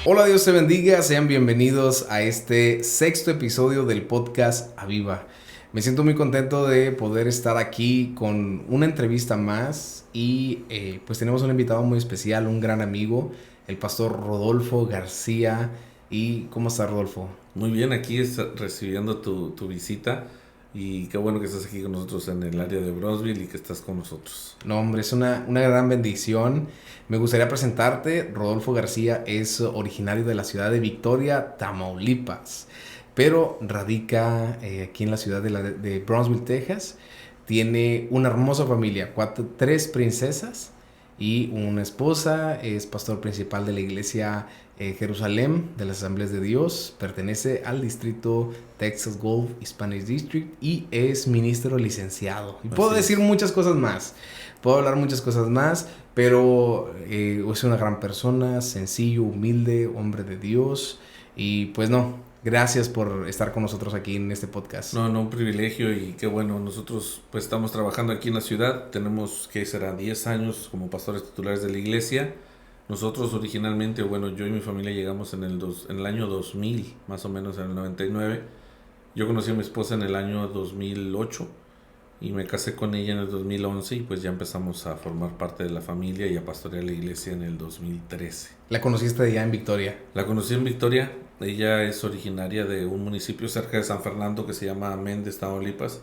Hola, Dios te bendiga, sean bienvenidos a este sexto episodio del podcast Aviva. Me siento muy contento de poder estar aquí con una entrevista más y pues tenemos un invitado muy especial, un gran amigo, el pastor Rodolfo García. ¿Y cómo está, Rodolfo? Muy bien, aquí recibiendo tu visita y qué bueno que estás aquí con nosotros en el área de Bronzeville y que estás con nosotros. No, hombre, es una gran bendición. Me gustaría presentarte. Rodolfo García es originario de la ciudad de Victoria, Tamaulipas, pero radica aquí en la ciudad de Brownsville, Texas. Tiene una hermosa familia, tres princesas y una esposa. Es pastor principal de la iglesia Jerusalén de las Asambleas de Dios. Pertenece al distrito Texas Gulf Hispanic District y es ministro licenciado. Y puedo Así decir es. muchas cosas más. Puedo hablar muchas cosas más, pero es una gran persona, sencillo, humilde, hombre de Dios. Y pues no, gracias por estar con nosotros aquí en este podcast. No, un privilegio y qué bueno, nosotros pues estamos trabajando aquí en la ciudad, tenemos que será 10 años como pastores titulares de la iglesia. Nosotros originalmente, bueno, yo y mi familia llegamos en el año 2000, más o menos en el 99. Yo conocí a mi esposa en el año 2008 y me casé con ella en el 2011 y pues ya empezamos a formar parte de la familia y a pastorear la iglesia en el 2013. La conociste allá en Victoria. La conocí en Victoria, ella es originaria de un municipio cerca de San Fernando que se llama Méndez, Tamaulipas,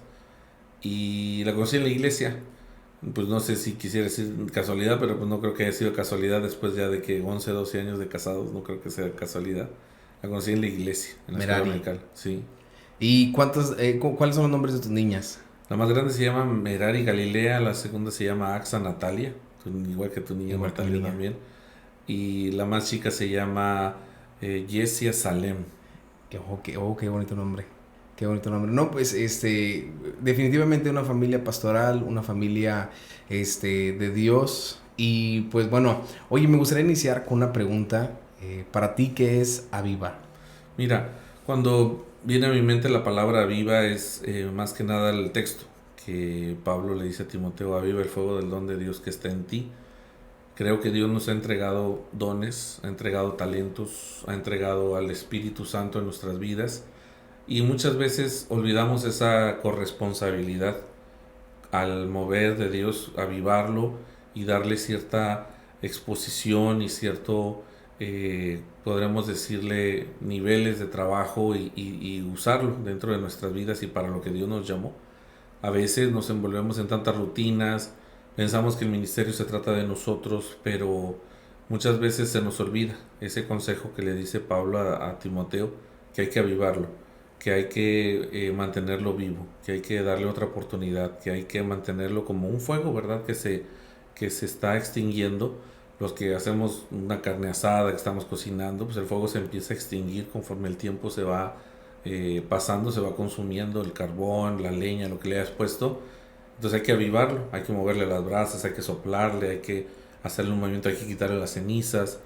y la conocí en la iglesia. Pues no sé si quisiera decir casualidad, pero pues no creo que haya sido casualidad después ya de que 11 12 años de casados, no creo que sea casualidad. La conocí en la iglesia, en la escuela Merari. dominical, sí. ¿Y cuáles son los nombres de tus niñas? La más grande se llama Merari Galilea, la segunda se llama Axa Natalia, igual que tu niña Igual que mi Natalia niña. también. Y la más chica se llama Jessia Salem. Qué bonito nombre. Qué bonito nombre. No, pues, definitivamente una familia pastoral, una familia, de Dios. Y pues bueno, oye, me gustaría iniciar con una pregunta. Para ti, ¿qué es Aviva? Mira, cuando viene a mi mente la palabra aviva es más que nada el texto que Pablo le dice a Timoteo: aviva el fuego del don de Dios que está en ti. Creo que Dios nos ha entregado dones, ha entregado talentos, ha entregado al Espíritu Santo en nuestras vidas y muchas veces olvidamos esa corresponsabilidad al mover de Dios, avivarlo y darle cierta exposición y cierto, podremos decirle, niveles de trabajo y usarlo dentro de nuestras vidas y para lo que Dios nos llamó. A veces nos envolvemos en tantas rutinas, pensamos que el ministerio se trata de nosotros, pero muchas veces se nos olvida ese consejo que le dice Pablo a Timoteo, que hay que avivarlo, que hay que mantenerlo vivo, que hay que darle otra oportunidad, que hay que mantenerlo como un fuego, ¿verdad? Que se está extinguiendo. Los que hacemos una carne asada, que estamos cocinando, pues el fuego se empieza a extinguir conforme el tiempo se va pasando, se va consumiendo el carbón, la leña, lo que le hayas puesto. Entonces hay que avivarlo, hay que moverle las brasas, hay que soplarle, hay que hacerle un movimiento, hay que quitarle las cenizas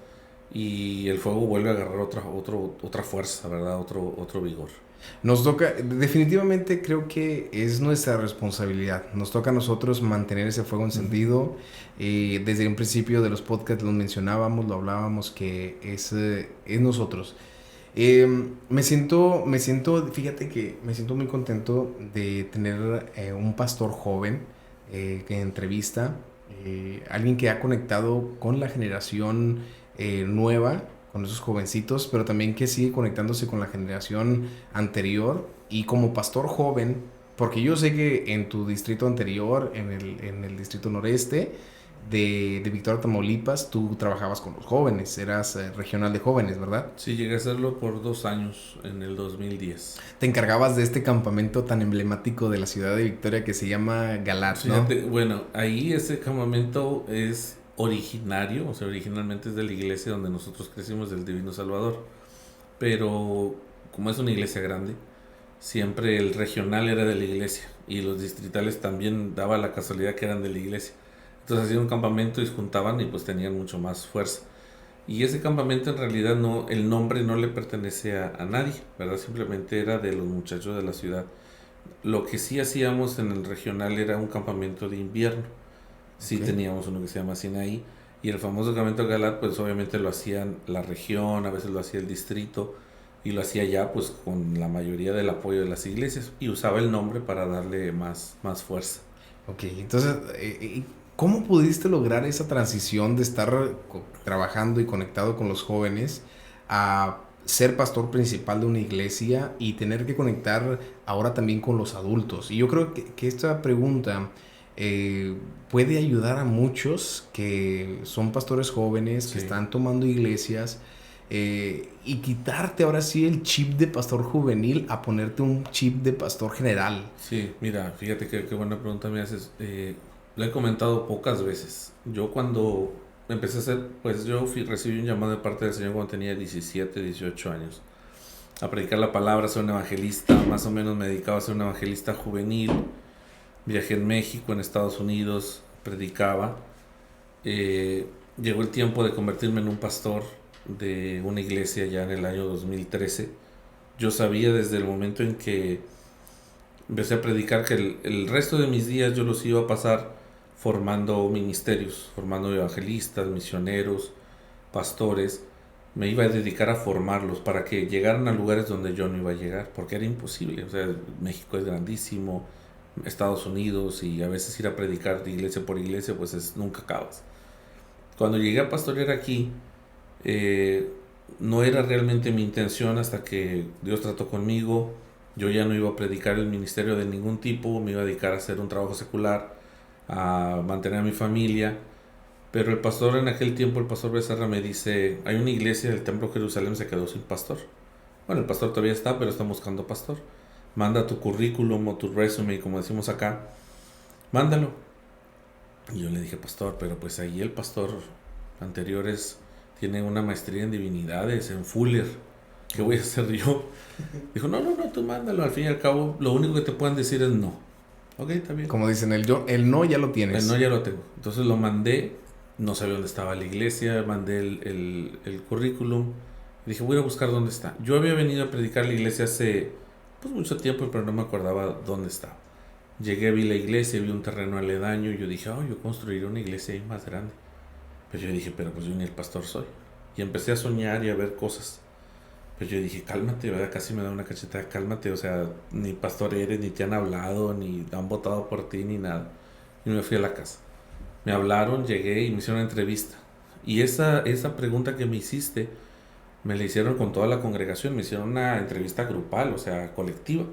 y el fuego vuelve a agarrar otra fuerza, ¿verdad? Otro vigor. Nos toca, definitivamente creo que es nuestra responsabilidad. Nos toca a nosotros mantener ese fuego Ujú. encendido. Desde un principio de los podcasts lo mencionábamos, lo hablábamos, que es nosotros. Fíjate que me siento muy contento de tener un pastor joven que entrevista, alguien que ha conectado con la generación nueva, con esos jovencitos, pero también que sigue conectándose con la generación anterior y como pastor joven, porque yo sé que en tu distrito anterior, en el distrito noreste, de Victoria, Tamaulipas, tú trabajabas con los jóvenes, eras regional de jóvenes, ¿verdad? Sí, llegué a hacerlo por 2 años en el 2010. Te encargabas de este campamento tan emblemático de la ciudad de Victoria que se llama Galat, ¿no? Fíjate, bueno, ahí ese campamento es originario, o sea, originalmente es de la iglesia donde nosotros crecimos, del Divino Salvador. Pero como es una iglesia grande, siempre el regional era de la iglesia y los distritales también daba la casualidad que eran de la iglesia. Entonces hacían un campamento y se juntaban y pues tenían mucho más fuerza. Y ese campamento en realidad no, el nombre no le pertenece a nadie, ¿verdad? Simplemente era de los muchachos de la ciudad. Lo que sí hacíamos en el regional era un campamento de invierno. Sí Ok. teníamos uno que se llama Sinaí. Y el famoso sacramento de Galat, pues obviamente lo hacían la región, a veces lo hacía el distrito, y lo hacía ya pues con la mayoría del apoyo de las iglesias, y usaba el nombre para darle más fuerza. Ok, entonces, ¿cómo pudiste lograr esa transición de estar trabajando y conectado con los jóvenes a ser pastor principal de una iglesia y tener que conectar ahora también con los adultos? Y yo creo que esta pregunta eh, puede ayudar a muchos que son pastores jóvenes, que Sí. están tomando iglesias, y quitarte ahora sí el chip de pastor juvenil a ponerte un chip de pastor general. Sí, mira, fíjate qué buena pregunta me haces. Lo he comentado pocas veces. Yo cuando empecé a hacer, pues yo recibí un llamado de parte del Señor cuando tenía 17, 18 años, a predicar la palabra, a ser un evangelista. Más o menos me dedicaba a ser un evangelista juvenil. Viajé en México, en Estados Unidos, predicaba. Llegó el tiempo de convertirme en un pastor de una iglesia ya en el año 2013. Yo sabía desde el momento en que empecé a predicar que el resto de mis días yo los iba a pasar formando ministerios, formando evangelistas, misioneros, pastores. Me iba a dedicar a formarlos para que llegaran a lugares donde yo no iba a llegar, porque era imposible. O sea, México es grandísimo, Estados Unidos, y a veces ir a predicar de iglesia por iglesia, pues nunca acabas. Cuando llegué a pastorear aquí, no era realmente mi intención hasta que Dios trató conmigo. Yo ya no iba a predicar el ministerio de ningún tipo, me iba a dedicar a hacer un trabajo secular, a mantener a mi familia. Pero el pastor en aquel tiempo, el pastor Becerra, me dice, hay una iglesia del Templo Jerusalén, se quedó sin pastor. Bueno, el pastor todavía está, pero está buscando pastor. Manda tu currículum o tu resume, como decimos acá, mándalo. Y yo le dije, pastor, pero pues ahí el pastor anterior tiene una maestría en divinidades, en Fuller. ¿Qué voy a hacer yo? Dijo, no, tú mándalo. Al fin y al cabo, lo único que te pueden decir es no. Ok, está bien. Como dicen, el no ya lo tienes. El no ya lo tengo. Entonces lo mandé, no sabía dónde estaba la iglesia, mandé el currículum. Dije, voy a buscar dónde está. Yo había venido a predicar la iglesia hace pues mucho tiempo, pero no me acordaba dónde estaba. Llegué, vi la iglesia, vi un terreno aledaño y yo dije, yo construiré una iglesia ahí más grande. Pero yo dije, pero pues yo ni el pastor soy. Y empecé a soñar y a ver cosas. Pero yo dije, cálmate, ¿verdad? Casi me da una cachetada, cálmate, o sea, ni pastor eres, ni te han hablado, ni han votado por ti, ni nada. Y me fui a la casa. Me hablaron, llegué y me hicieron una entrevista. Y esa pregunta que me hiciste, me la hicieron con toda la congregación, me hicieron una entrevista grupal, o sea, colectiva,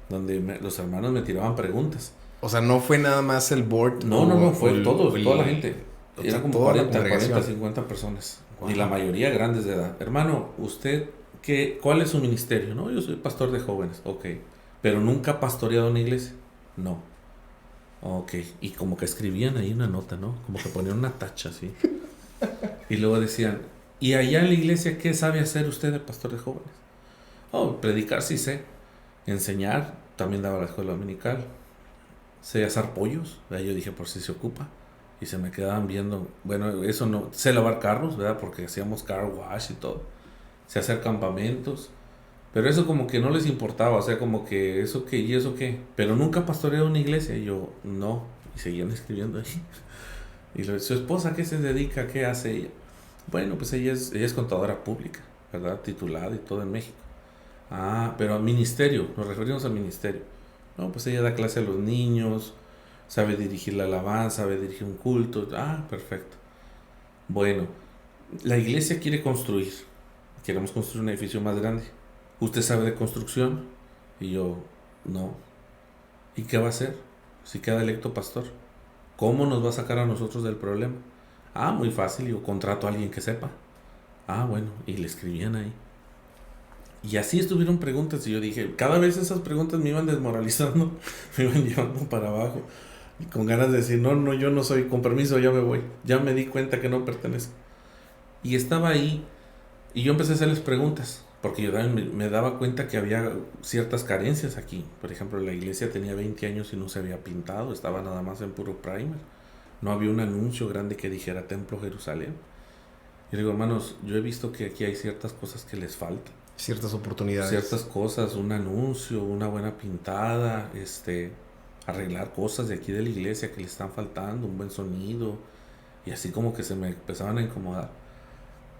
donde los hermanos me tiraban preguntas. O sea, no fue nada más el board. No, fue todos, toda la gente. Era como toda 40, 50 personas. Wow. Y la mayoría grandes de edad. Hermano, ¿usted cuál es su ministerio? No, yo soy pastor de jóvenes. Ok. ¿Pero nunca ha pastoreado una iglesia? No. Ok. Y como que escribían ahí una nota, ¿no? Como que ponían una tacha así. Y luego decían, ¿y allá en la iglesia qué sabe hacer usted de pastor de jóvenes? Predicar sí sé. Enseñar, también daba la escuela dominical. Sé asar pollos. ¿Verdad? Yo dije, por si se ocupa. Y se me quedaban viendo, bueno, eso no, sé lavar carros, ¿verdad? Porque hacíamos car wash y todo. Sé hacer campamentos. Pero eso como que no les importaba, o sea, como que eso qué y eso qué. Pero nunca pastoreado una iglesia. Y yo, no. Y seguían escribiendo ahí. Y su esposa, ¿qué se dedica? ¿Qué hace ella? Bueno, pues ella es contadora pública, ¿verdad? Titulada y todo en México. Pero al ministerio, nos referimos al ministerio. No, pues ella da clase a los niños, sabe dirigir la alabanza, sabe dirigir un culto. Perfecto. Bueno, la iglesia quiere construir. Queremos construir un edificio más grande. ¿Usted sabe de construcción? Y yo, no. ¿Y qué va a hacer si queda electo pastor? ¿Cómo nos va a sacar a nosotros del problema? Muy fácil, yo contrato a alguien que sepa. Bueno, y le escribían ahí. Y así estuvieron preguntas y yo dije, cada vez esas preguntas me iban desmoralizando, me iban llevando para abajo. Y con ganas de decir, no, yo no soy, con permiso, ya me voy. Ya me di cuenta que no pertenezco. Y estaba ahí y yo empecé a hacerles preguntas, porque yo me daba cuenta que había ciertas carencias aquí. Por ejemplo, la iglesia tenía 20 años y no se había pintado, estaba nada más en puro primer. No había un anuncio grande que dijera Templo Jerusalén. Y digo, hermanos, yo he visto que aquí hay ciertas cosas que les faltan. Ciertas oportunidades. Ciertas cosas, un anuncio, una buena pintada, arreglar cosas de aquí de la iglesia que le están faltando, un buen sonido, Y así como que se me empezaban a incomodar.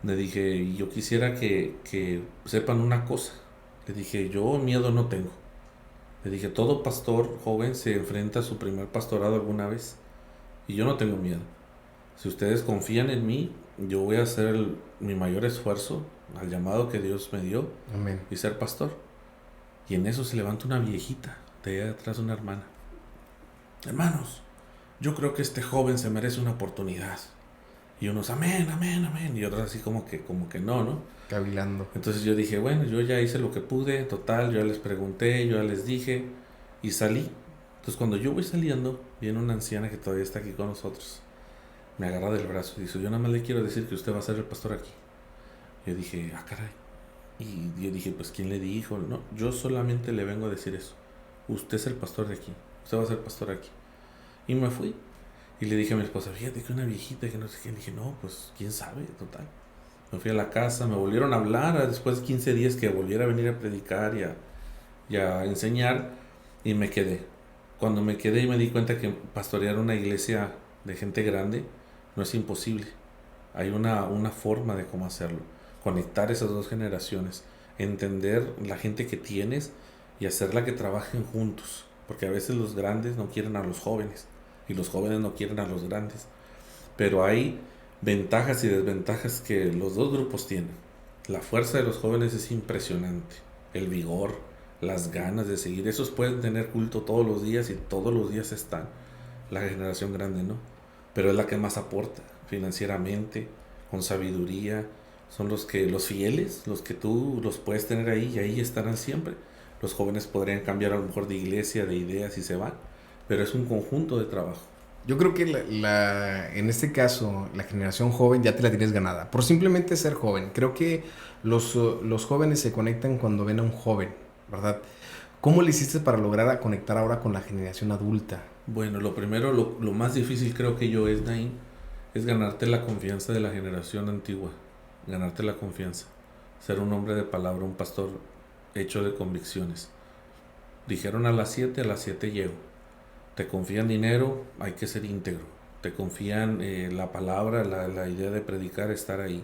Le dije, y yo quisiera que sepan una cosa. Le dije, yo miedo no tengo. Le dije, todo pastor joven se enfrenta a su primer pastorado alguna vez. Y yo no tengo miedo. Si ustedes confían en mí, yo voy a hacer mi mayor esfuerzo al llamado que Dios me dio. Amén. Y ser pastor. Y en eso se levanta una viejita de allá detrás, una hermana. Hermanos, yo creo que este joven se merece una oportunidad. Y unos, amén, amén, amén. Y otros así como que no, ¿no? Cavilando. Entonces yo dije, bueno, yo ya hice lo que pude, total, yo ya les pregunté, yo ya les dije y salí. Entonces cuando yo voy saliendo, viene una anciana que todavía está aquí con nosotros. Me agarra del brazo y dice, yo nada más le quiero decir que usted va a ser el pastor aquí. Yo dije, ah, caray. Y yo dije, pues ¿quién le dijo? No, yo solamente le vengo a decir eso. Usted es el pastor de aquí, usted va a ser pastor aquí. Y me fui. Y le dije a mi esposa, fíjate que una viejita que no sé qué. Le dije, no, pues quién sabe, total. Me fui a la casa, me volvieron a hablar después de 15 días que volviera a venir a predicar y a enseñar. Y me quedé. Cuando me quedé y me di cuenta que pastorear una iglesia de gente grande no es imposible. Hay una forma de cómo hacerlo. Conectar esas dos generaciones. Entender la gente que tienes y hacerla que trabajen juntos. Porque a veces los grandes no quieren a los jóvenes y los jóvenes no quieren a los grandes. Pero hay ventajas y desventajas que los dos grupos tienen. La fuerza de los jóvenes es impresionante. El vigor, las ganas de seguir. Esos pueden tener culto todos los días y todos los días están. La generación grande no. Pero es la que más aporta financieramente, con sabiduría. Son los fieles, los que tú los puedes tener ahí y ahí estarán siempre. Los jóvenes podrían cambiar a lo mejor de iglesia, de ideas y se van. Pero es un conjunto de trabajo. Yo creo que en este caso, la generación joven ya te la tienes ganada. Por simplemente ser joven. Creo que los jóvenes se conectan cuando ven a un joven, ¿verdad? ¿Cómo le hiciste para lograr conectar ahora con la generación adulta? Bueno, lo primero, lo más difícil creo que yo es, Nain, es ganarte la confianza de la generación antigua. Ganarte la confianza. Ser un hombre de palabra, un pastor hecho de convicciones. Dijeron a las 7 llego. Te confían dinero, hay que ser íntegro. Te confían la palabra, la idea de predicar, estar ahí.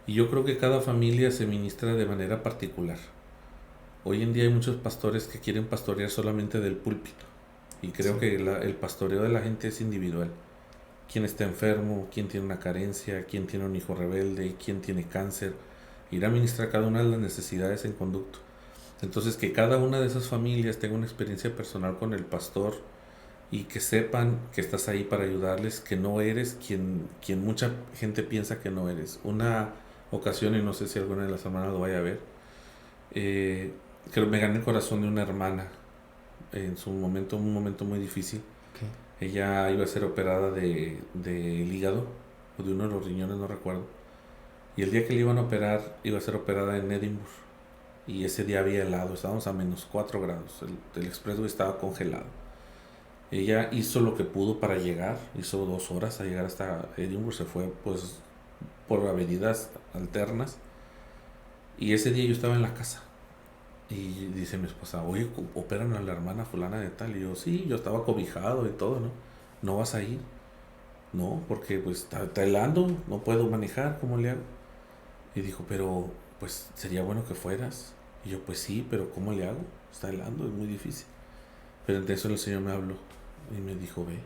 Y yo creo que cada familia se ministra de manera particular. Hoy en día hay muchos pastores que quieren pastorear solamente del púlpito. Y creo Sí. que el pastoreo de la gente es individual. Quién está enfermo, quién tiene una carencia, quién tiene un hijo rebelde, quién tiene cáncer. Ir a ministrar cada una de las necesidades en conducto. Entonces que cada una de esas familias tenga una experiencia personal con el pastor y que sepan que estás ahí para ayudarles, que no eres quien mucha gente piensa que no eres. Una ocasión, y no sé si alguna de las hermanas lo vaya a ver, que me gané el corazón de una hermana en su momento, un momento muy difícil. Okay. Ella iba a ser operada del hígado o de uno de los riñones, no recuerdo. Y el día que le iban a operar, iba a ser operada en Edinburgh. Y ese día había helado, estábamos a -4 grados. El expressway estaba congelado. Ella hizo lo que pudo para llegar, hizo 2 horas a llegar hasta Edinburgh, se fue pues por avenidas alternas. Y ese día yo estaba en la casa. Y dice mi esposa, oye, operan a la hermana fulana de tal. Y yo, sí, yo estaba cobijado y todo, ¿no? ¿No vas a ir? No, porque pues está helando, no puedo manejar, ¿cómo le hago? Y dijo, pero pues sería bueno que fueras. Y yo, pues sí, pero ¿cómo le hago? Está helando, es muy difícil. Pero entonces el Señor me habló y me dijo, ve.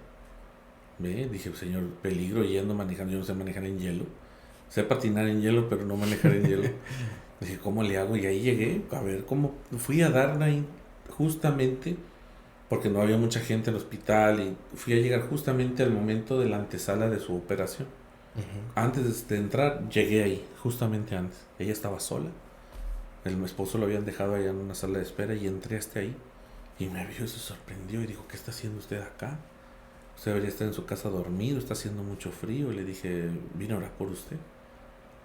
Dije, Señor, peligro yendo manejando, yo no sé manejar en hielo. Sé patinar en hielo, pero no manejar en hielo. Dije, ¿cómo le hago? Y ahí llegué, a ver cómo fui a darla ahí justamente, porque no había mucha gente en el hospital, y fui a llegar justamente al momento de la antesala de su operación. Uh-huh. Antes de entrar, llegué ahí, justamente antes. Ella estaba sola. El esposo lo habían dejado allá en una sala de espera y entré hasta ahí. Y me vio y se sorprendió y dijo, ¿qué está haciendo usted acá? Usted debería estar en su casa dormido, está haciendo mucho frío. Y le dije, vine a orar por usted,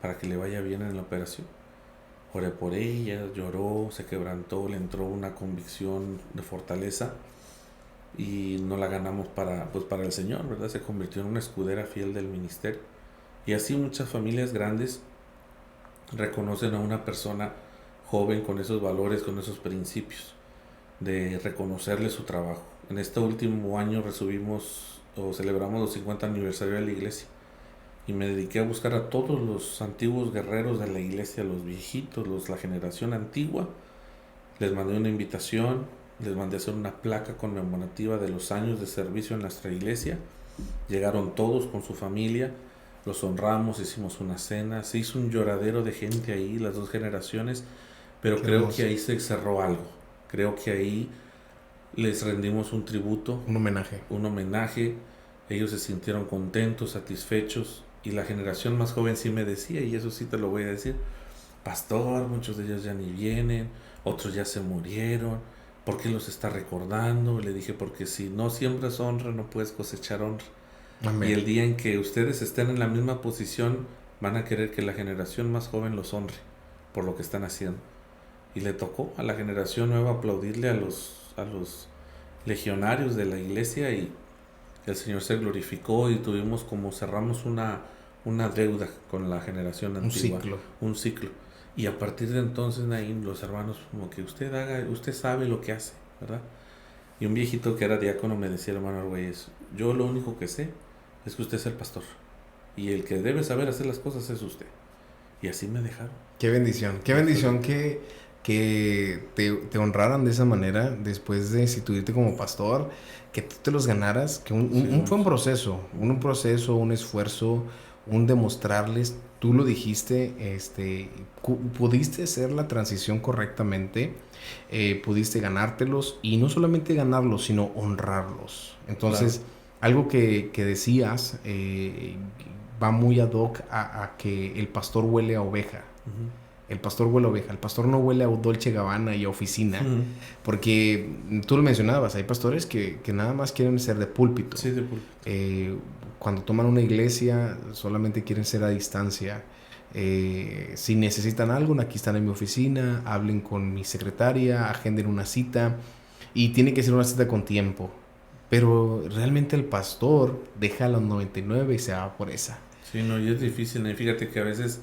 para que le vaya bien en la operación. Oré por ella, lloró, se quebrantó, le entró una convicción de fortaleza y no la ganamos para el Señor, ¿verdad? Se convirtió en una escudera fiel del ministerio. Y así muchas familias grandes reconocen a una persona joven con esos valores, con esos principios, de reconocerle su trabajo. En este último año recibimos o celebramos los 50 aniversario de la iglesia y me dediqué a buscar a todos los antiguos guerreros de la iglesia, los viejitos, la generación antigua. Les mandé una invitación, les mandé hacer una placa conmemorativa de los años de servicio en nuestra iglesia. Llegaron todos con su familia, los honramos, hicimos una cena, se hizo un lloradero de gente ahí, las dos generaciones, pero Qué creo hermoso. que ahí se cerró algo. Creo que ahí les rendimos un tributo, Un homenaje. un homenaje. Ellos se sintieron contentos, satisfechos, y la generación más joven sí me decía, y eso sí te lo voy a decir: pastor, muchos de ellos ya ni vienen, otros ya se murieron, ¿por qué los está recordando? Le dije: porque si no siembras honra, no puedes cosechar honra. Y Amén. el día en que ustedes estén en la misma posición, van a querer que la generación más joven los honre por lo que están haciendo. Y le tocó a la generación nueva aplaudirle a los legionarios de la iglesia, y el Señor se glorificó, y tuvimos, como cerramos una deuda con la generación Un antigua, ciclo. un ciclo. Y a partir de entonces, Naín, los hermanos, como que usted sabe lo que hace, ¿verdad? Y un viejito que era diácono me decía: hermano Argüelles, yo lo único que sé es que usted es el pastor, y el que debe saber hacer las cosas es usted. Y así me dejaron. Qué bendición. Qué bendición que te honraran de esa manera después de instituirte como pastor, que tú te los ganaras, que Sí, fue un hermanos. proceso, un esfuerzo, un demostrarles, tú lo dijiste, pudiste hacer la transición correctamente, pudiste ganártelos y no solamente ganarlos, sino honrarlos. Claro. Entonces, algo que decías va muy ad hoc a que el pastor huele a oveja. Ujú. El pastor huele a oveja. El pastor no huele a Dolce Gabbana y a oficina. Ujú. Porque tú lo mencionabas, hay pastores que nada más quieren ser de púlpito. Sí, de púlpito. Eh, Cuando toman una iglesia, solamente quieren ser a distancia. Si necesitan algo, aquí están en mi oficina, hablen con mi secretaria, agenden una cita. Y tiene que ser una cita con tiempo. Pero realmente el pastor deja a los 99 y se va por esa. Sí, no, y es difícil, ¿no? Y fíjate que a veces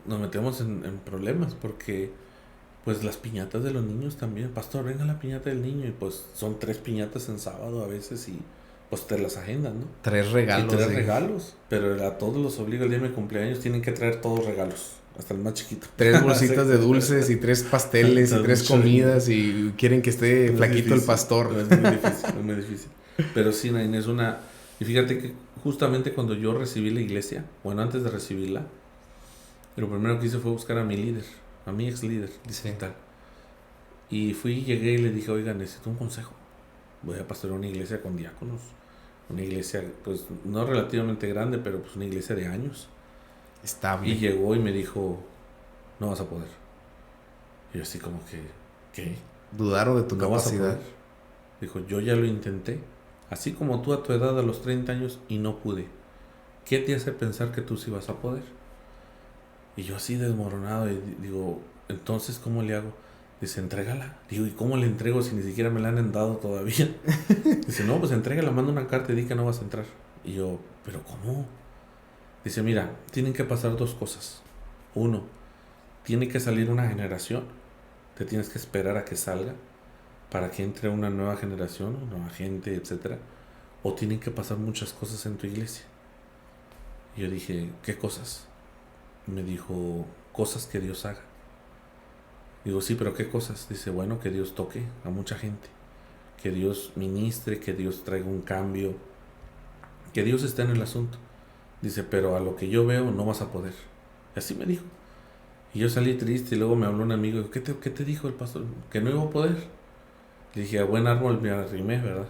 nos metemos en problemas, porque pues las piñatas de los niños también: pastor, venga la piñata del niño, y pues son 3 piñatas en sábado a veces, y pues te las agendan, ¿no? 3 Y regalos 3 regalos, pero a todos los obliga el día de mi cumpleaños, tienen que traer todos regalos, hasta el más chiquito. 3 bolsitas de dulces y 3 pasteles y 3 comidas y quieren que esté flaquito el pastor. Es muy difícil, es muy difícil. Pero sí, Nain, es una... Y fíjate que justamente cuando yo recibí la iglesia, bueno, antes de recibirla, lo primero que hice fue buscar a mi líder, a mi ex líder Sí. distrital. Y fui, llegué y le dije: oiga, necesito un consejo. Voy a pastorear una iglesia con diáconos. Una iglesia, pues, no relativamente grande, pero pues una iglesia de años. Y Estable. llegó y me dijo: no vas a poder. Y yo así como que: ¿qué? Dudaron de tu ¿No vas a capacidad. poder? Dijo: yo ya lo intenté, así como tú a tu edad, a los 30 años, y no pude. ¿Qué te hace pensar que tú sí vas a poder? Y yo así desmoronado, y digo: entonces, ¿cómo le hago? Dice: entrégala. Digo: ¿y cómo le entrego si ni siquiera me la han dado todavía? Dice: no, pues entrégala, manda una carta y di que no vas a entrar. Y yo: ¿pero cómo? Dice: mira, tienen que pasar 2 cosas. Uno, tiene que salir una generación. Te tienes que esperar a que salga para que entre una nueva generación, una nueva gente, etcétera. O tienen que pasar muchas cosas en tu iglesia. Y yo dije: ¿qué cosas? Me dijo: cosas que Dios haga. Digo: sí, pero ¿qué cosas? Dice: bueno, que Dios toque a mucha gente, que Dios ministre, que Dios traiga un cambio, que Dios esté en el asunto. Dice: pero a lo que yo veo no vas a poder. Y así me dijo. Y yo salí triste, y luego me habló un amigo: ¿qué te dijo el pastor? Que no iba a poder. Le dije: a buen árbol me arrimé, ¿verdad?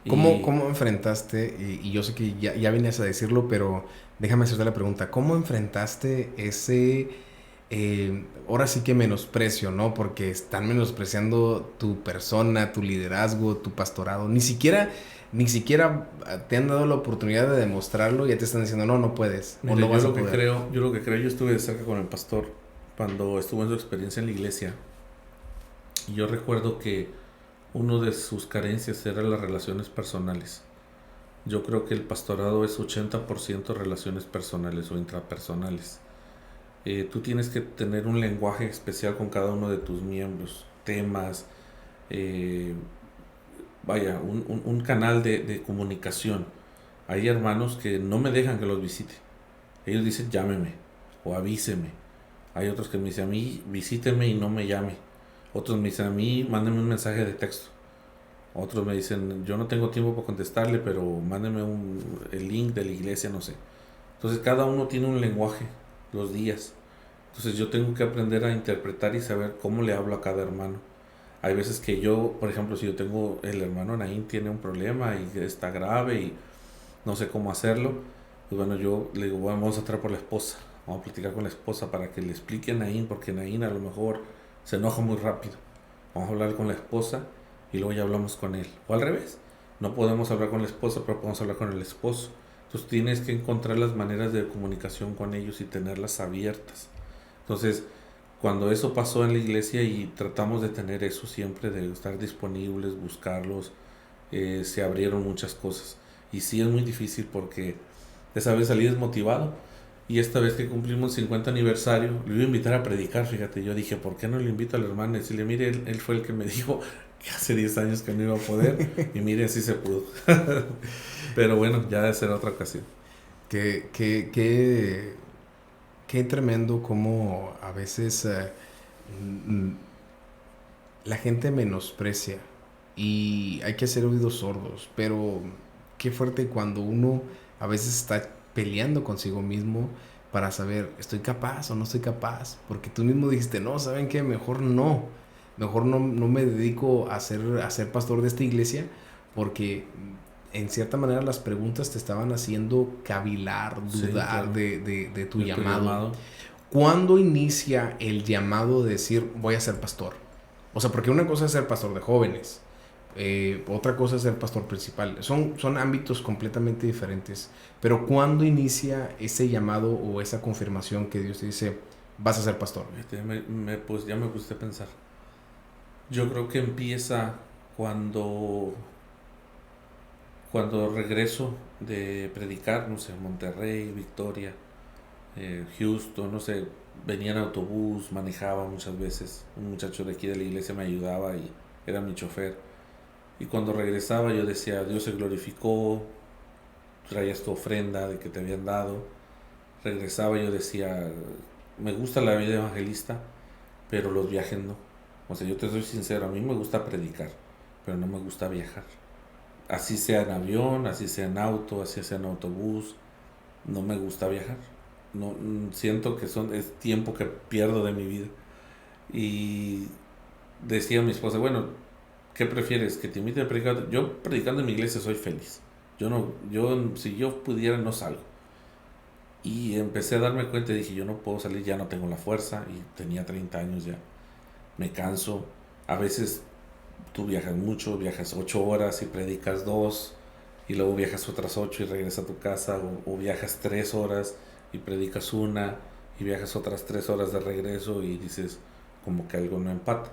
Y ¿Cómo enfrentaste? Y yo sé que ya venías a decirlo, pero déjame hacerte la pregunta. ¿Cómo enfrentaste ese, ahora sí que menosprecio, ¿no? Porque están menospreciando tu persona, tu liderazgo, tu pastorado. Ni siquiera te han dado la oportunidad de demostrarlo y ya te están diciendo: no, no puedes o mire, no yo vas a lo que poder. creo, yo estuve de cerca con el pastor cuando estuvo en su experiencia en la iglesia. Y yo recuerdo que uno de sus carencias era las relaciones personales. Yo creo que el pastorado es 80% relaciones personales o intrapersonales. Tú tienes que tener un lenguaje especial con cada uno de tus miembros, temas, eh, vaya, un canal de comunicación. Hay hermanos que no me dejan que los visite. Ellos dicen llámeme o avíseme. Hay otros que me dicen a mí visíteme y no me llame. Otros me dicen a mí mándeme un mensaje de texto. Otros me dicen yo no tengo tiempo para contestarle, pero mándeme el link de la iglesia, no sé. Entonces cada uno tiene un lenguaje, los días. Entonces yo tengo que aprender a interpretar y saber cómo le hablo a cada hermano. Hay veces que yo, por ejemplo, si yo tengo, el hermano Naín tiene un problema y está grave y no sé cómo hacerlo, pues bueno, yo le digo, bueno, vamos a traer por la esposa, vamos a platicar con la esposa para que le explique a Naín, porque Naín a lo mejor se enoja muy rápido. Vamos a hablar con la esposa y luego ya hablamos con él. O al revés, no podemos hablar con la esposa, pero podemos hablar con el esposo. Entonces tienes que encontrar las maneras de comunicación con ellos y tenerlas abiertas. Entonces, cuando eso pasó en la iglesia y tratamos de tener eso siempre, de estar disponibles, buscarlos, se abrieron muchas cosas. Y sí es muy difícil porque esa vez salí desmotivado. Y esta vez que cumplimos 50 aniversario, le iba a invitar a predicar, fíjate. Yo dije, ¿por qué no le invito al hermano? Y decirle, mire, él fue el que me dijo que hace 10 años que no iba a poder. Y mire, así se pudo. Pero bueno, ya de ser otra ocasión. Qué tremendo como a veces la gente menosprecia y hay que hacer oídos sordos, pero qué fuerte cuando uno a veces está peleando consigo mismo para saber, ¿estoy capaz o no estoy capaz? Porque tú mismo dijiste, no, ¿saben qué? Mejor no me dedico a ser pastor de esta iglesia porque en cierta manera las preguntas te estaban haciendo cavilar, Sí, dudar claro. de tu De tu llamado. ¿Cuándo inicia el llamado de decir voy a ser pastor? O sea, porque una cosa es ser pastor de jóvenes, otra cosa es ser pastor principal. Son ámbitos completamente diferentes. Pero ¿cuándo inicia ese llamado o esa confirmación que Dios te dice vas a ser pastor? Pues ya me puse a pensar. Yo creo que empieza cuando, cuando regreso de predicar, no sé, Monterrey, Victoria, Houston, no sé, venía en autobús, manejaba muchas veces. Un muchacho de aquí de la iglesia me ayudaba y era mi chofer. Y cuando regresaba yo decía, Dios se glorificó, traías tu ofrenda de que te habían dado. Regresaba y yo decía, me gusta la vida evangelista, pero los viajes no. O sea, yo te soy sincero, a mí me gusta predicar, pero no me gusta viajar. Así sea en avión, así sea en auto, así sea en autobús, no me gusta viajar. No, siento que es tiempo que pierdo de mi vida. Y decía a mi esposa, bueno, ¿qué prefieres? ¿Que te invite a predicar? Yo predicando en mi iglesia soy feliz. Yo no, si yo pudiera no salgo. Y empecé a darme cuenta y dije, yo no puedo salir, ya no tengo la fuerza y tenía 30 años ya. Me canso. A veces tú viajas mucho, viajas 8 horas y predicas 2 y luego viajas otras 8 y regresas a tu casa o viajas 3 horas y predicas una y viajas otras 3 horas de regreso y dices como que algo no empata.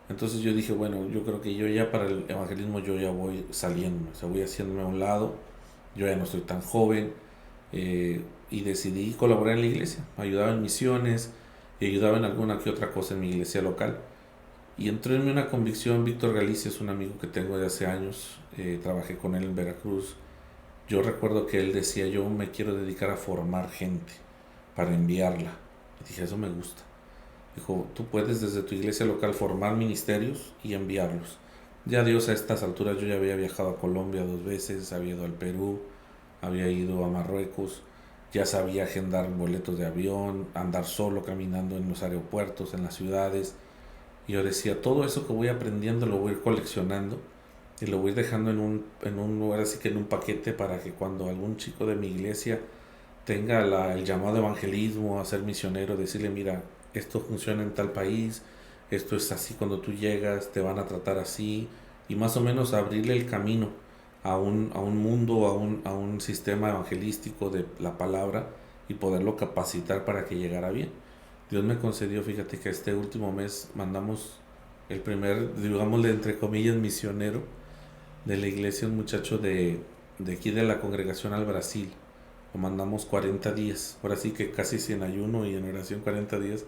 Entonces yo dije, bueno, yo creo que yo ya para el evangelismo yo ya voy saliendo, o sea, voy haciéndome a un lado, yo ya no soy tan joven, y decidí colaborar en la iglesia, ayudaba en misiones y ayudaba en alguna que otra cosa en mi iglesia local. Y entró en mí una convicción. Víctor Galicia es un amigo que tengo de hace años, trabajé con él en Veracruz. Yo recuerdo que él decía, yo me quiero dedicar a formar gente para enviarla. Y dije, eso me gusta. Dijo, tú puedes desde tu iglesia local formar ministerios y enviarlos. Ya Dios, a estas alturas yo ya había viajado a Colombia 2 veces, había ido al Perú, había ido a Marruecos, ya sabía agendar boletos de avión, andar solo caminando en los aeropuertos, en las ciudades. Y yo decía, todo eso que voy aprendiendo lo voy a ir coleccionando y lo voy a ir dejando en un lugar, así que en un paquete, para que cuando algún chico de mi iglesia tenga el llamado evangelismo a ser misionero, decirle, mira, esto funciona en tal país, esto es así cuando tú llegas, te van a tratar así, y más o menos abrirle el camino a un mundo, a un sistema evangelístico de la palabra y poderlo capacitar para que llegara bien. Dios me concedió, fíjate que este último mes mandamos el primer, digámosle entre comillas, misionero de la iglesia, un muchacho de aquí de la congregación al Brasil. Lo mandamos 40 días, ahora sí que casi sin ayuno y en oración 40 días.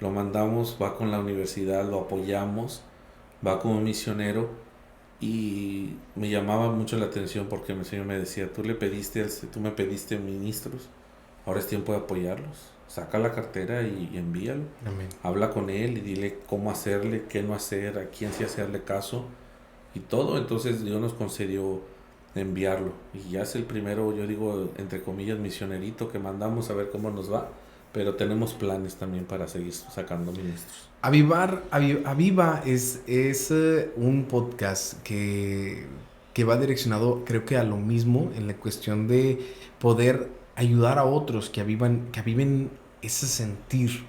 Lo mandamos, va con la universidad, lo apoyamos, va como misionero Y me llamaba mucho la atención porque el Señor me decía, tú me pediste ministros, ahora es tiempo de apoyarlos. Saca la cartera y envíalo. Amén. Habla con él y dile cómo hacerle, qué no hacer, a quién sí hacerle caso y todo. Entonces Dios nos concedió enviarlo. Y ya es el primero, yo digo, entre comillas, misionerito que mandamos a ver cómo nos va. Pero tenemos planes también para seguir sacando ministros. Aviva es un podcast que va direccionado, creo que a lo mismo, en la cuestión de poder ayudar a otros que aviven ese sentir.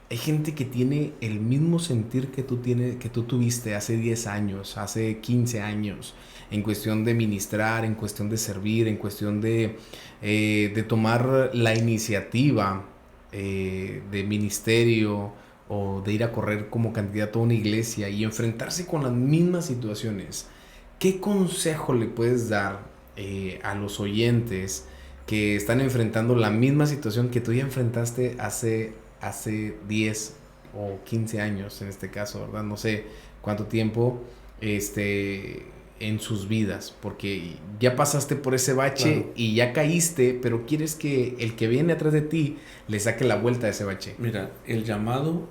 Hay gente que tiene el mismo sentir que tú tuviste hace 10 años, hace 15 años, en cuestión de ministrar, en cuestión de servir, en cuestión de tomar la iniciativa de ministerio o de ir a correr como candidato a una iglesia y enfrentarse con las mismas situaciones. ¿Qué consejo le puedes dar a los oyentes que están enfrentando la misma situación que tú ya enfrentaste hace 10 o 15 años en este caso, ¿verdad? No sé cuánto tiempo en sus vidas, porque ya pasaste por ese bache, claro, y ya caíste, pero quieres que el que viene atrás de ti le saque la vuelta a ese bache. Mira, el llamado